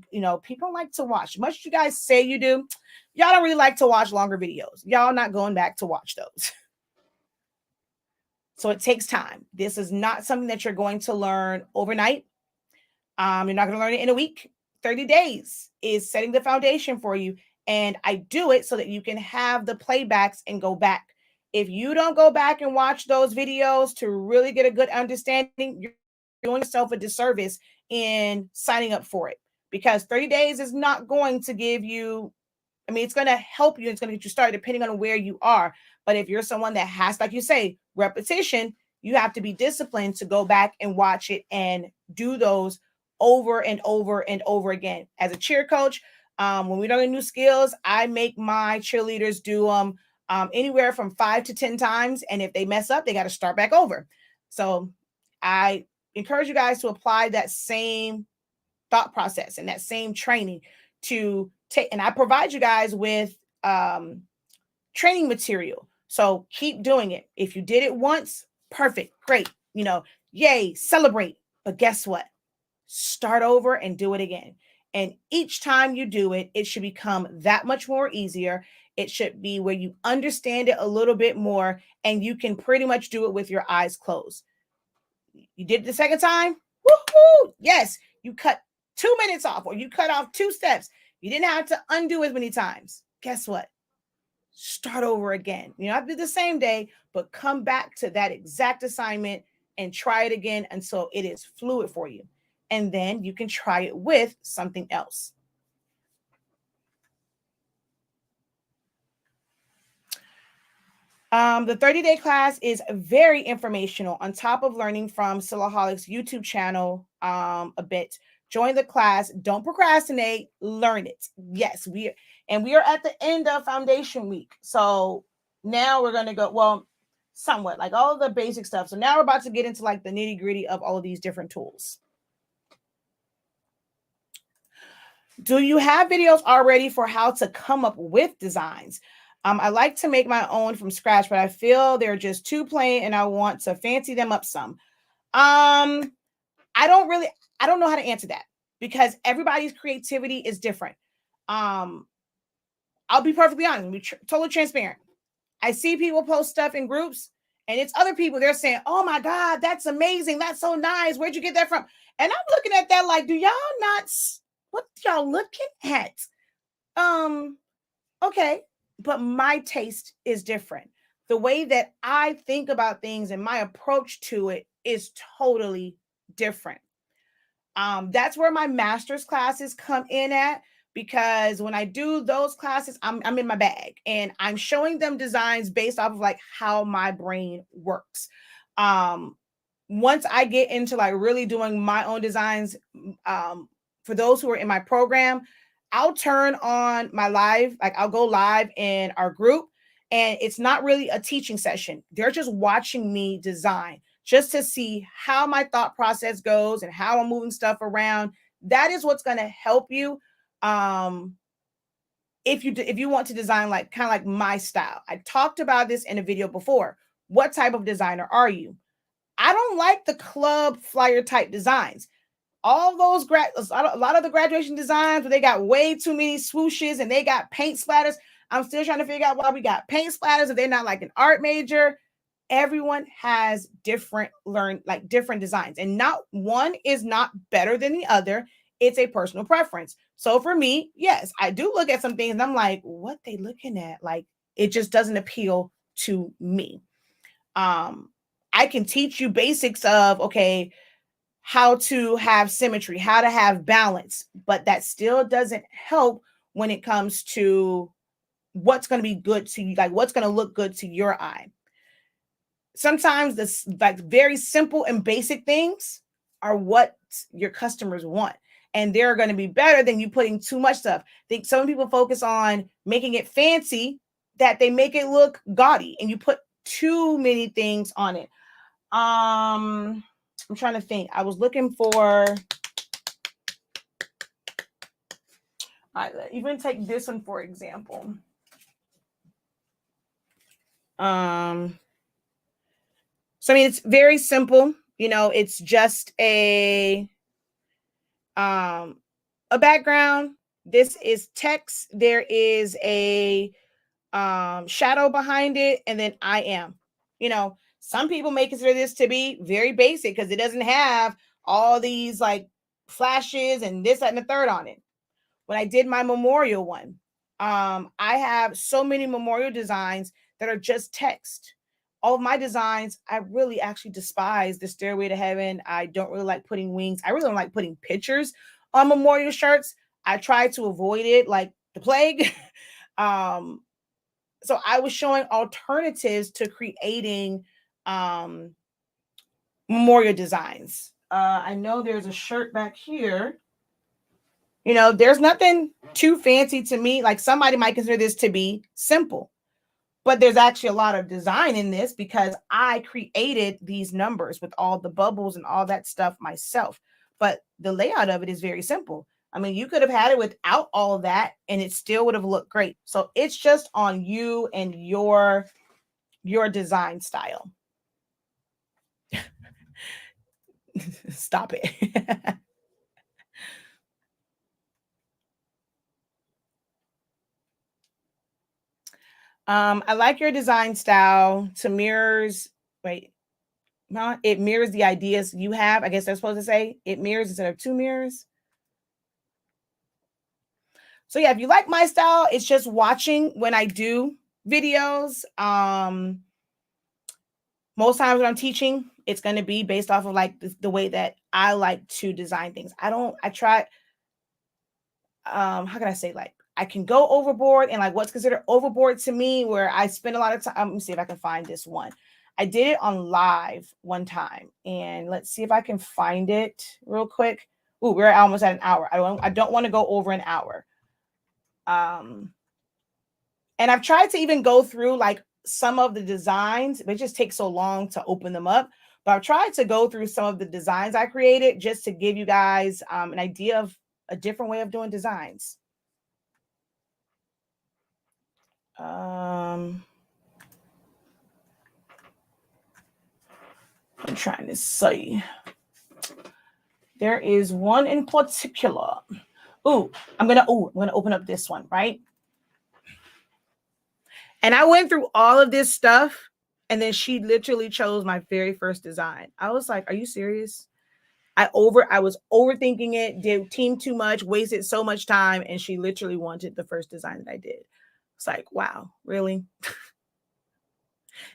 Speaker 1: people like to watch. Much as you guys say you do, y'all don't really like to watch longer videos. Y'all not going back to watch those. So it takes time. This is not something that you're going to learn overnight. You're not going to learn it in a week. 30 days is setting the foundation for you. And I do it so that you can have the playbacks and go back. If you don't go back and watch those videos to really get a good understanding, you're doing yourself a disservice in signing up for it because 30 days is not going to give you, it's going to help you. It's going to get you started depending on where you are. But if you're someone that has, like you say, repetition, you have to be disciplined to go back and watch it and do those over and over and over again. As a cheer coach, when we learn new skills, I make my cheerleaders do them anywhere from 5 to 10 times. And if they mess up, they got to start back over. So I encourage you guys to apply that same thought process and that same training to take. And I provide you guys with training material. So keep doing it. If you did it once, perfect, great. Yay, celebrate. But guess what? Start over and do it again. And each time you do it, it should become that much more easier. It should be where you understand it a little bit more and you can pretty much do it with your eyes closed. You did it the second time? Woohoo! Yes, you cut 2 minutes off or you cut off 2 steps. You didn't have to undo as many times. Guess what? Start over again. Not do the same day, but come back to that exact assignment and try it again until it is fluid for you. And then you can try it with something else. The 30-day class is very informational on top of learning from Sillaholics YouTube channel a bit. Join the class. Don't procrastinate. Learn it. Yes, we are at the end of foundation week. So now we're going to go, well, somewhat like all of the basic stuff. So now we're about to get into like the nitty gritty of all of these different tools. Do you have videos already for how to come up with designs? I like to make my own from scratch, but I feel they're just too plain and I want to fancy them up some. I don't know how to answer that because everybody's creativity is different. I'll be perfectly honest, be totally transparent. I see people post stuff in groups and it's other people. They're saying, oh my God, that's amazing. That's so nice. Where'd you get that from? And I'm looking at that like, do y'all not, what y'all looking at? Okay. But my taste is different. The way that I think about things and my approach to it is totally different. That's where my master's classes come in at, because when I do those classes, I'm in my bag and I'm showing them designs based off of like how my brain works. Once I get into like really doing my own designs, for those who are in my program, I'll turn on my live, like I'll go live in our group and it's not really a teaching session. They're just watching me design just to see how my thought process goes and how I'm moving stuff around. That is what's going to help you. If you want to design like kind of like my style. I talked about this in a video before. What type of designer are you? I don't like the club flyer type designs. All those a lot of the graduation designs where they got way too many swooshes and they got paint splatters. I'm still trying to figure out why we got paint splatters if they're not like an art major. Everyone has different designs, and not one is not better than the other. It's a personal preference. So for me, yes, I do look at some things and I'm like, what they looking at? Like, it just doesn't appeal to me. I can teach you basics of, okay, how to have symmetry, how to have balance, but that still doesn't help when it comes to what's going to be good to you, like what's going to look good to your eye. Sometimes this like very simple and basic things are what your customers want, and they're going to be better than you putting too much stuff. I think some people focus on making it fancy, that they make it look gaudy, and you put too many things on it. I'm trying to think. I was looking for, even take this one, for example. So, I mean, it's very simple. It's just a background. This is text. There is a shadow behind it. And then I am, some people may consider this to be very basic because it doesn't have all these like flashes and this, that, and the third on it. When I did my memorial one, I have so many memorial designs that are just text. All of my designs, I really actually despise the Stairway to Heaven. I don't really like putting wings. I really don't like putting pictures on memorial shirts. I try to avoid it like the plague. So I was showing alternatives to creating memorial designs. I know there's a shirt back here. There's nothing too fancy to me. Like somebody might consider this to be simple, but there's actually a lot of design in this because I created these numbers with all the bubbles and all that stuff myself. But the layout of it is very simple. I mean, you could have had it without all of that and it still would have looked great. So it's just on you and your design style. Stop it. I like your design style to mirrors. Wait, no, it mirrors the ideas you have. I guess they're supposed to say it mirrors instead of two mirrors. So yeah, if you like my style, it's just watching when I do videos. Most times when I'm teaching, it's going to be based off of like the way that I like to design things. I try, how can I say, like, I can go overboard, and like what's considered overboard to me, where I spend a lot of time. Let me see if I can find this one. I did it on live one time, and let's see if I can find it real quick. Ooh, we're almost at an hour. I don't want to go over an hour. And I've tried to even go through like some of the designs, but it just takes so long to open them up. But I've tried to go through some of the designs I created just to give you guys an idea of a different way of doing designs. I'm trying to see. There is one in particular. I'm gonna open up this one, right? And I went through all of this stuff, and then she literally chose my very first design. I was like, "Are you serious?" I was overthinking it, did team too much, wasted so much time, and she literally wanted the first design that I did. It's like, wow, really?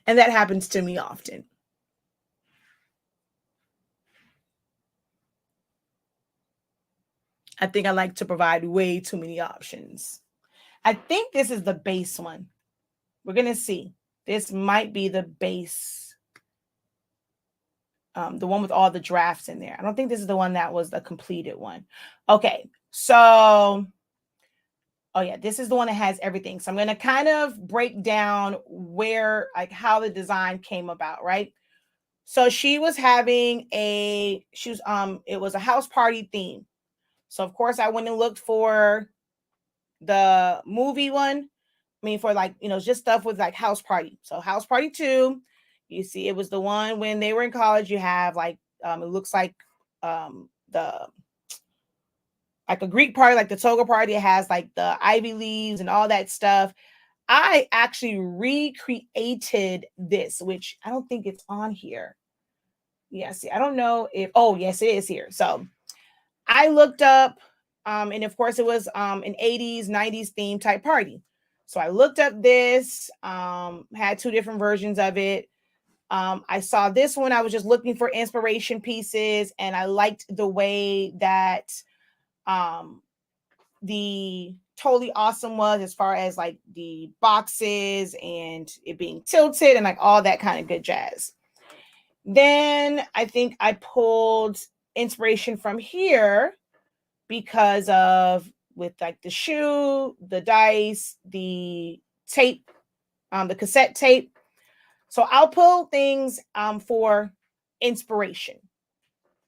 Speaker 1: And that happens to me often. I think I like to provide way too many options. I think this is the base one. We're going to see. This might be the base. The one with all the drafts in there. I don't think this is the one that was the completed one. Okay. So, oh yeah, this is the one that has everything. So I'm going to kind of break down where, like, how the design came about, right? So she was having it was a house party theme. So of course I went and looked for the movie one. I mean, for like, just stuff with like house party. So house party 2, you see, it was the one when they were in college. You have like, it looks like the like a Greek party, like the toga party. It has like the ivy leaves and all that stuff. I actually recreated this, which I don't think it's on here. Yeah, see, I don't know if, oh, yes, it is here. So I looked up, and of course it was an 80s, 90s theme type party. So I looked up this, had 2 different versions of it. I saw this one. I was just looking for inspiration pieces, and I liked the way that the Totally Awesome was, as far as like the boxes and it being tilted and like all that kind of good jazz. Then I think I pulled inspiration from here because of, with like the shoe, the dice, the tape, the cassette tape. So I'll pull things for inspiration.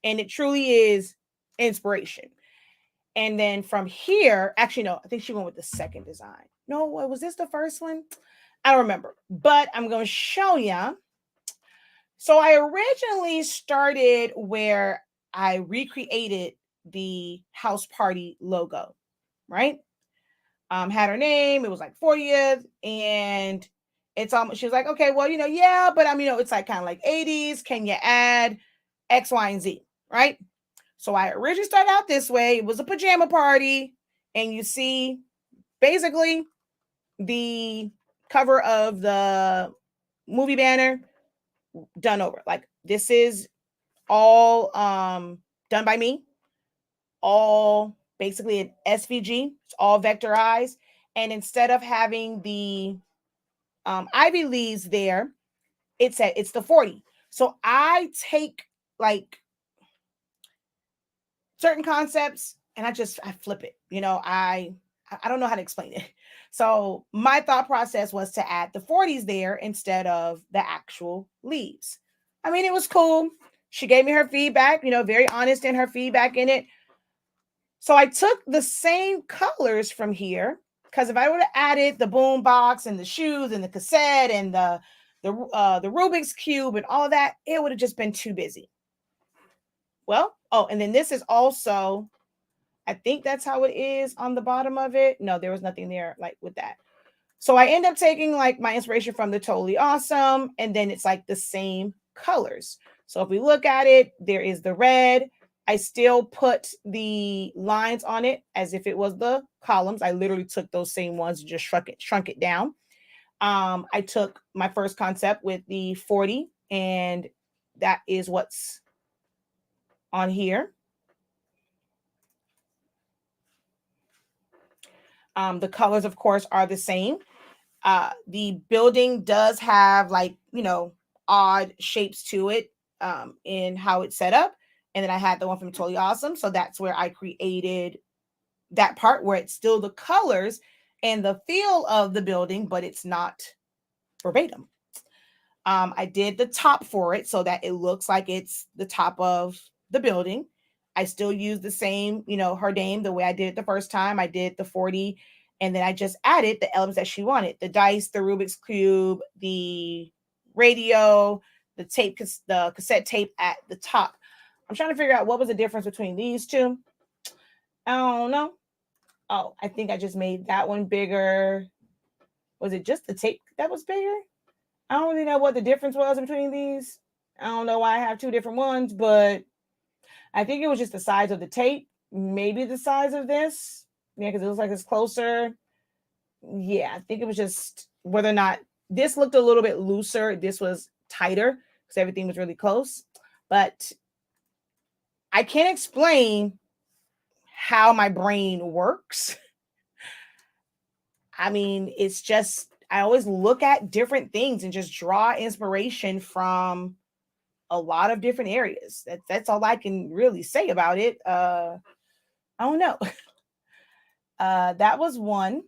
Speaker 1: And it truly is inspiration. And then from here, actually, no, I think she went with the second design. No, was this the first one? I don't remember, but I'm going to show you. So I originally started where I recreated the house party logo, right? Had her name, it was like 40th, and it's almost, she was like, okay, well, yeah, but it's like kind of like 80s. Can you add X, Y, and Z, right? So I originally started out this way. It was a pajama party, and you see basically the cover of the movie banner done over. Like, this is all done by me, all basically an SVG. It's all vectorized, and instead of having the ivy leaves there, it's the 40. So I take like certain concepts and I flip it. I don't know how to explain it. So my thought process was to add the 40s there instead of the actual leaves. I mean, it was cool. She gave me her feedback, very honest in her feedback in it. So I took the same colors from here, because if I would have added the boom box and the shoes and the cassette and the Rubik's cube and all that, it would have just been too busy. Well, oh, and then this is also, I think that's how it is on the bottom of it. No, there was nothing there like with that. So I end up taking like my inspiration from the Totally Awesome, and then it's like the same colors. So if we look at it, there is the red. I still put the lines on it as if it was the columns. I literally took those same ones and just shrunk it down. I took my first concept with the 40, and that is what's on here. The colors, of course, are the same. The building does have like, odd shapes to it in how it's set up. And then I had the one from Totally Awesome. So that's where I created that part where it's still the colors and the feel of the building, but it's not verbatim. I did the top for it so that it looks like it's the top of the building. I still use the same, her name, the way I did it the first time. I did the 40, and then I just added the elements that she wanted: the dice, the Rubik's cube, the radio, the tape, the cassette tape at the top. I'm trying to figure out what was the difference between these two. I don't know. Oh, I think I just made that one bigger. Was it just the tape that was bigger? I don't really know what the difference was between these. I don't know why I have two different ones, but I think it was just the size of the tape. Maybe the size of this. Yeah, because it looks like it's closer. Yeah, I think it was just whether or not this looked a little bit looser. This was tighter because everything was really close. But I can't explain how my brain works. I mean, it's just, I always look at different things and just draw inspiration from a lot of different areas. That's all I can really say about it. I don't know. That was one.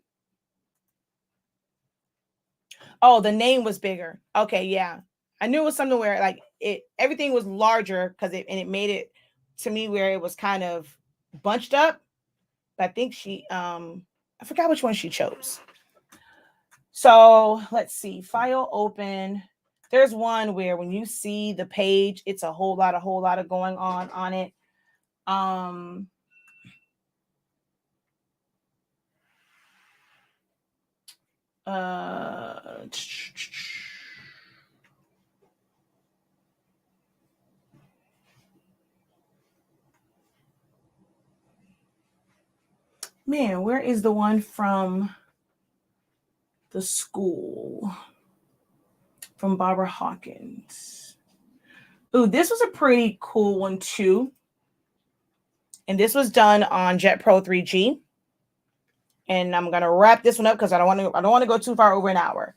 Speaker 1: Oh, the name was bigger. Okay, yeah. I knew it was something where like everything was larger because it made it to me where it was kind of bunched up. But I think I forgot which one she chose. So let's see. File open. There's one where when you see the page, it's a whole lot of going on it. Man, where is the one from the school? From Barbara Hawkins. Ooh, this was a pretty cool one too. And this was done on Jet Pro 3G. And I'm gonna wrap this one up because I don't want to go too far over an hour.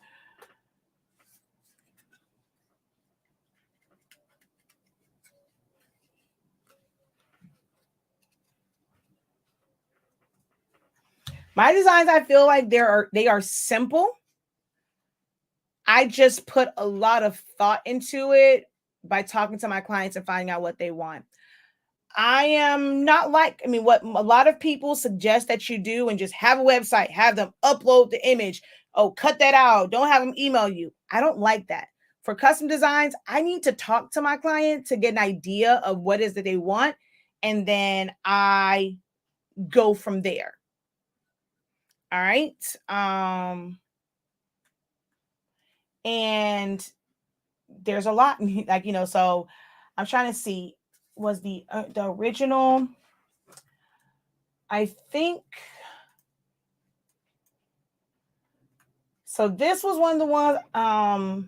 Speaker 1: My designs, I feel like they are simple. I just put a lot of thought into it by talking to my clients and finding out what they want. I am not like, what a lot of people suggest that you do and just have a website, have them upload the image. Oh, cut that out. Don't have them email you. I don't like that. For custom designs, I need to talk to my client to get an idea of what is that they want. And then I go from there. All right. And there's a lot like, so I'm trying to see, was the original, I think. So this was one of the ones, I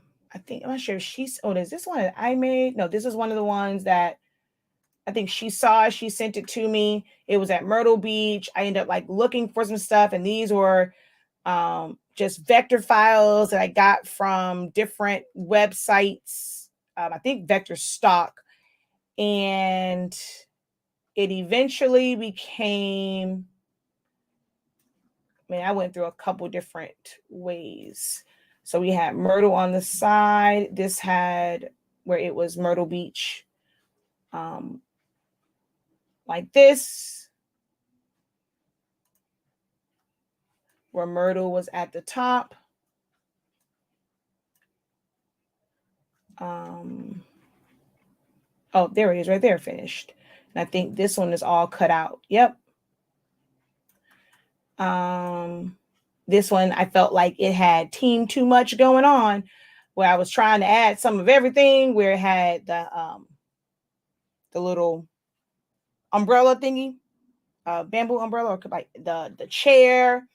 Speaker 1: think, I'm not sure if is this one that I made? No, this is one of the ones that I think she sent it to me. It was at Myrtle Beach. I ended up like looking for some stuff, and these were just vector files that I got from different websites. I think Vector Stock, and it eventually became, I went through a couple different ways. So we had Myrtle on the side. This had where it was Myrtle Beach, like this. where Myrtle was at the top. Oh, there it is right there, finished. And I think this one is all cut out. Yep. This one, I felt like it had team too much going on, where I was trying to add some of everything, where it had the little umbrella thingy, bamboo umbrella, or like the chair.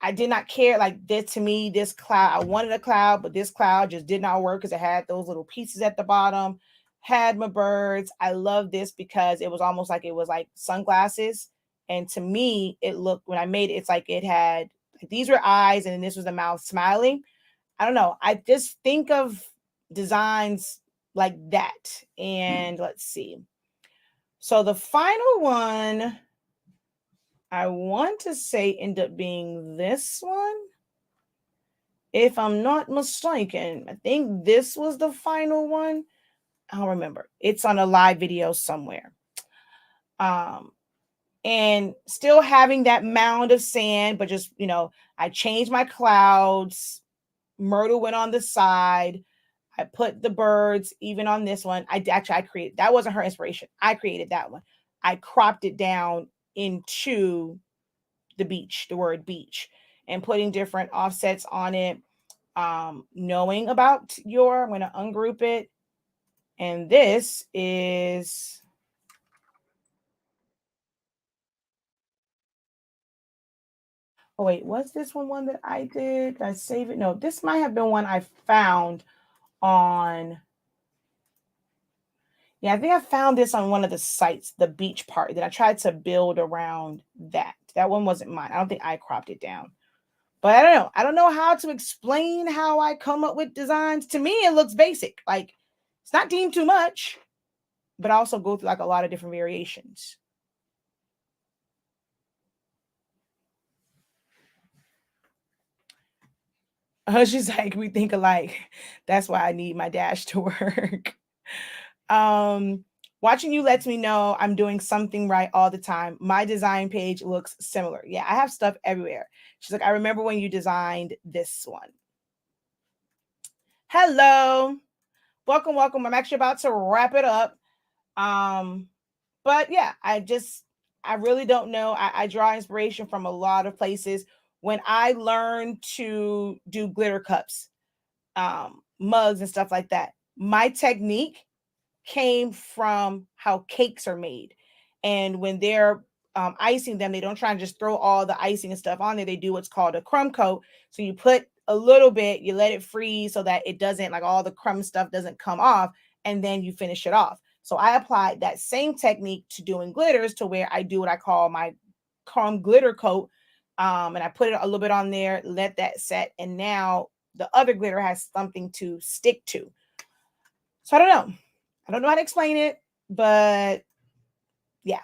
Speaker 1: I did not care. Like this, to me, this cloud, I wanted a cloud, but this cloud just did not work because it had those little pieces at the bottom, had my birds. I love this because it was almost like it was like sunglasses. And to me, it looked, when I made it, it's like it had, like, these were eyes and then this was the mouth smiling. I don't know. I just think of designs like that. And let's see. So the final one, I want to say, end up being this one. If I'm not mistaken, I think this was the final one. I don't remember. It's on a live video somewhere. And still having that mound of sand, but just, I changed my clouds. Myrtle went on the side. I put the birds even on this one. I created, that wasn't her inspiration. I created that one. I cropped it down into the beach, the word beach, and putting different offsets on it. Knowing about I'm going to ungroup it. And this is, oh wait, was this one that I did? Did I save it? No, this might have been one I found on, yeah, I think I found this on one of the sites, the beach part, that I tried to build around that. That one wasn't mine. I don't think I cropped it down. But I don't know. I don't know how to explain how I come up with designs. To me, it looks basic. Like, it's not deemed too much, but I also go through like a lot of different variations. She's like, we think alike. That's why I need my dash to work. Watching you lets me know I'm doing something right all the time. My design page looks similar. Yeah, I have stuff everywhere. She's like, I remember when you designed this one. Hello. Welcome, welcome. I'm actually about to wrap it up. But yeah, I really don't know. I draw inspiration from a lot of places. When I learned to do glitter cups, mugs and stuff like that, my technique came from how cakes are made. And when they're icing them, they don't try and just throw all the icing and stuff on there. They do what's called a crumb coat. So you put a little bit, you let it freeze so that it doesn't, like, all the crumb stuff doesn't come off, and then you finish it off. So I applied that same technique to doing glitters, to where I do what I call my crumb glitter coat. And I put it a little bit on there, let that set, and now the other glitter has something to stick to. So I don't know. I don't know how to explain it, but yeah.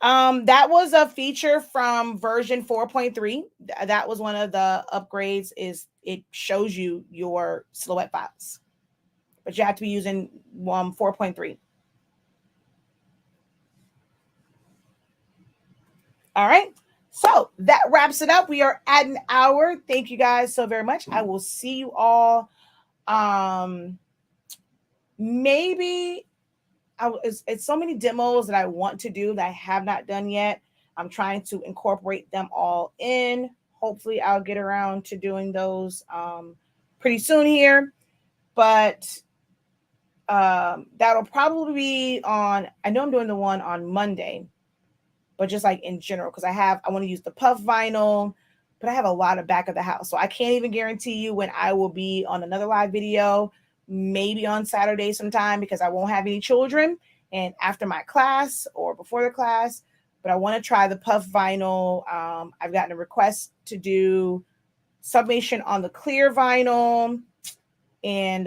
Speaker 1: That was a feature from version 4.3. That was one of the upgrades, is it shows you your silhouette files, but you have to be using 4.3. All right. So that wraps it up. We are at an hour. Thank you guys so very much. I will see you all. Maybe it's so many demos that I want to do that I have not done yet. I'm trying to incorporate them all in. Hopefully I'll get around to doing those pretty soon here. But that'll probably be on, I know I'm doing the one on Monday, but just like in general, because I want to use the puff vinyl, but I have a lot of back of the house. So I can't even guarantee you when I will be on another live video, maybe on Saturday sometime, because I won't have any children and after my class or before the class. But I want to try the puff vinyl. I've gotten a request to do Sublimation on the clear vinyl. And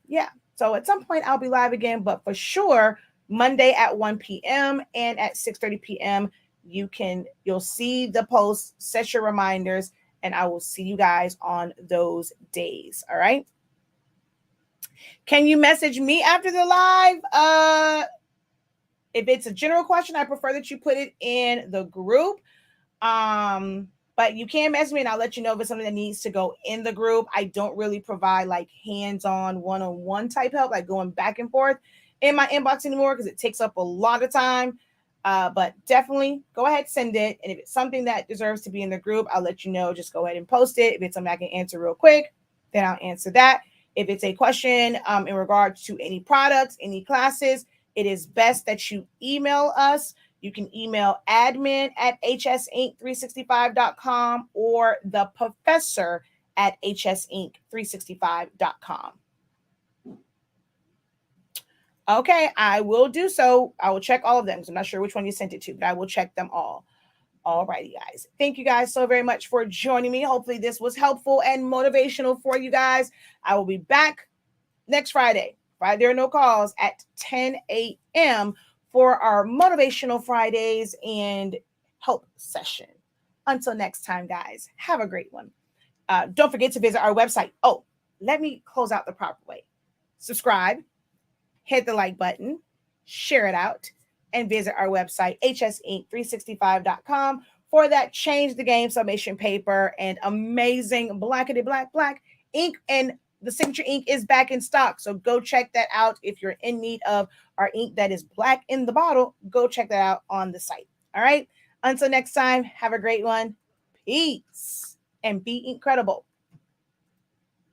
Speaker 1: yeah, so at some point I'll be live again, but for sure, Monday at 1 p.m. and at 6:30 p.m. You'll see the post, set your reminders, and I will see you guys on those days. All right. Can you message me after the live? If it's a general question, I prefer that you put it in the group. But you can message me and I'll let you know if it's something that needs to go in the group. I don't really provide like hands-on one-on-one type help, like going back and forth in my inbox anymore because it takes up a lot of time. But definitely go ahead, send it. And if it's something that deserves to be in the group, I'll let you know. Just go ahead and post it. If it's something I can answer real quick, then I'll answer that. If it's a question in regards to any products, any classes, it is best that you email us. You can email admin at hsinc365.com or the professor at hsinc365.com. Okay, I will do so. I will check all of them because I'm not sure which one you sent it to, but I will check them all. All righty, guys. Thank you guys so very much for joining me. Hopefully this was helpful and motivational for you guys. I will be back next Friday. Friday or no calls at 10 a.m. for our Motivational Fridays and help session. Until next time, guys, have a great one. Don't forget to visit our website. Oh, let me close out the proper way. Subscribe, hit the like button, share it out, and visit our website, hsinc365.com, for that Change the Game Sublimation paper and amazing blackety black ink. And the signature ink is back in stock. So go check that out. If you're in need of our ink that is black in the bottle, go check that out on the site. All right. Until next time, have a great one. Peace and be incredible.